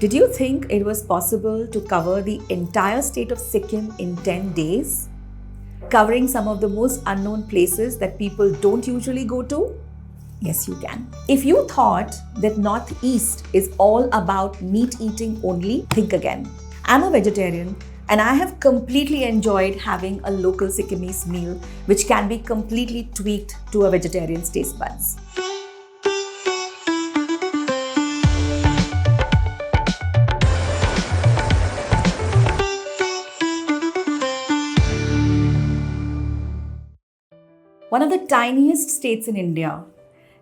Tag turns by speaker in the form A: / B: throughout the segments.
A: Did you think it was possible to cover the entire state of Sikkim in 10 days? Covering some of the most unknown places that people don't usually go to? Yes, you can. If you thought that Northeast is all about meat eating only, think again. I'm a vegetarian and I have completely enjoyed having a local Sikkimese meal which can be completely tweaked to a vegetarian's taste buds. One of the tiniest states in India,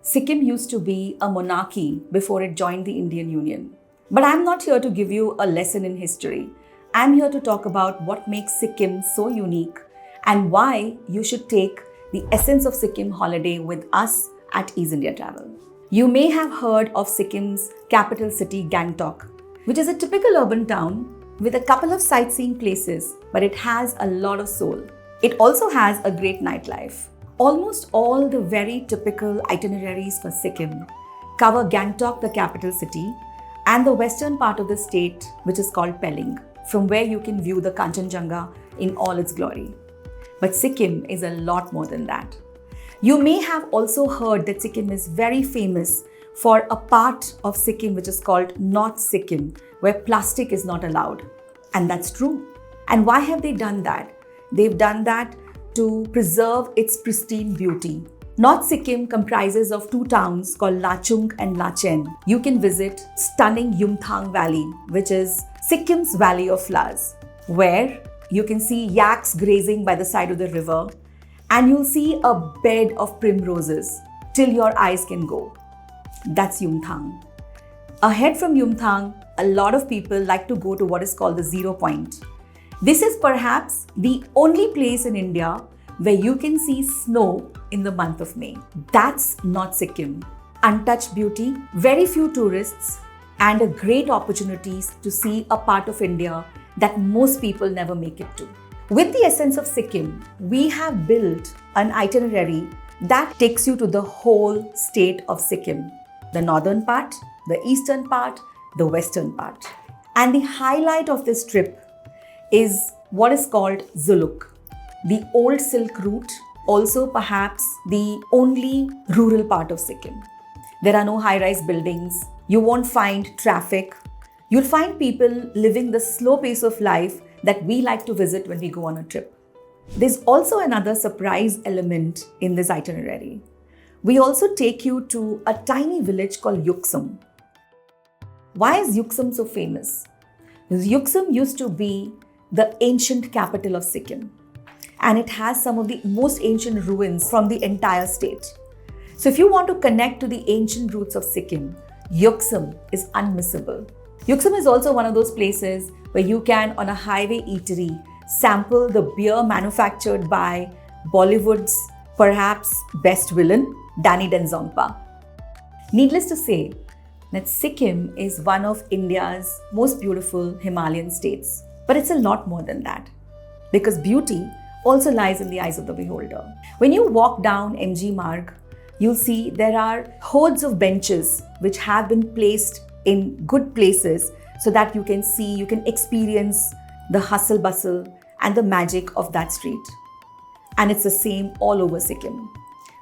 A: Sikkim used to be a monarchy before it joined the Indian Union. But I'm not here to give you a lesson in history. I'm here to talk about what makes Sikkim so unique and why you should take the Essence of Sikkim holiday with us at Ease India Travel. You may have heard of Sikkim's capital city, Gangtok, which is a typical urban town with a couple of sightseeing places, but it has a lot of soul. It also has a great nightlife. Almost all the very typical itineraries for Sikkim cover Gangtok, the capital city, and the western part of the state, which is called Pelling, from where you can view the Kanchenjunga in all its glory. But Sikkim is a lot more than that. You may have also heard that Sikkim is very famous for a part of Sikkim which is called North Sikkim, where plastic is not allowed. And that's true. And why have they done that? They've done that to preserve its pristine beauty. North Sikkim comprises of two towns called Lachung and Yumthang. You can visit stunning Yumthang Valley, which is Sikkim's Valley of Flowers, where you can see yaks grazing by the side of the river, and you'll see a bed of primroses till your eyes can go. That's Yumthang. Ahead from Yumthang, a lot of people like to go to what is called the Zero Point. This is perhaps the only place in India where you can see snow in the month of May. That's North Sikkim. Untouched beauty, very few tourists, and a great opportunities to see a part of India that most people never make it to. With the Essence of Sikkim, we have built an itinerary that takes you to the whole state of Sikkim. The northern part, the eastern part, the western part. And the highlight of this trip is what is called Zuluk, the old Silk Route, also perhaps the only rural part of Sikkim. There are no high-rise buildings, you won't find traffic, you'll find people living the slow pace of life that we like to visit when we go on a trip. There's also another surprise element in this itinerary. We also take you to a tiny village called Yuksum. Why is Yuksum so famous? Because Yuksum used to be the ancient capital of Sikkim, and it has some of the most ancient ruins from the entire state. So if you want to connect to the ancient roots of Sikkim, Yuksum is unmissable. Yuksum is also one of those places where you can, on a highway eatery, sample the beer manufactured by Bollywood's perhaps best villain, Danny Denzongpa. Needless to say that Sikkim is one of India's most beautiful Himalayan states. But it's a lot more than that, because beauty also lies in the eyes of the beholder. When you walk down MG Marg, you'll see there are hordes of benches which have been placed in good places so that you can see, you can experience the hustle bustle and the magic of that street. And it's the same all over Sikkim.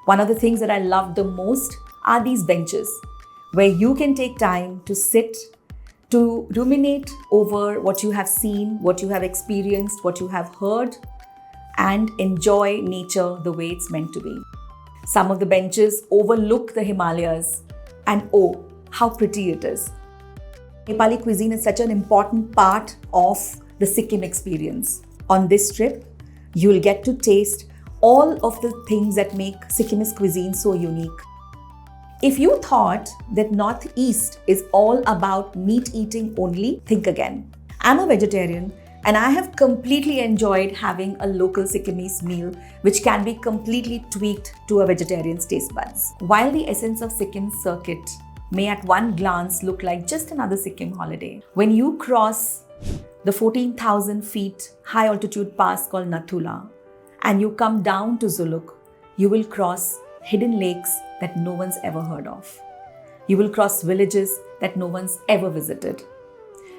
A: One of the things that I love the most are these benches where you can take time to sit, to ruminate over what you have seen, what you have experienced, what you have heard, and enjoy nature the way it's meant to be. Some of the benches overlook the Himalayas, and oh, how pretty it is. Nepali cuisine is such an important part of the Sikkim experience. On this trip, you'll get to taste all of the things that make Sikkimese cuisine so unique. If you thought that Northeast is all about meat eating only, think again. I'm a vegetarian and I have completely enjoyed having a local Sikkimese meal which can be completely tweaked to a vegetarian's taste buds. While the Essence of Sikkim Circuit may at one glance look like just another Sikkim holiday, when you cross the 14,000 feet high altitude pass called Nathula and you come down to Zuluk, you will cross hidden lakes that no one's ever heard of. You will cross villages that no one's ever visited.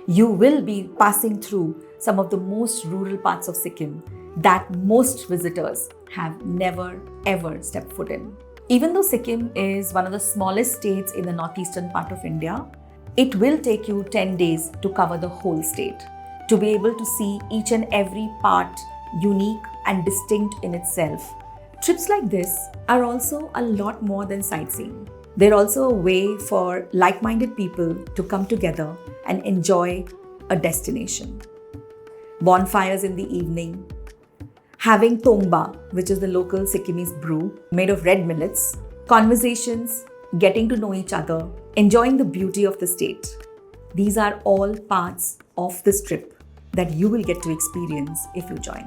A: You will be passing through some of the most rural parts of Sikkim that most visitors have never ever stepped foot in. Even though Sikkim is one of the smallest states in the northeastern part of India, it will take you 10 days to cover the whole state, to be able to see each and every part unique and distinct in itself. Trips like this are also a lot more than sightseeing. They're also a way for like-minded people to come together and enjoy a destination. Bonfires in the evening, having tongba, which is the local Sikkimese brew made of red millets, conversations, getting to know each other, enjoying the beauty of the state. These are all parts of this trip that you will get to experience if you join.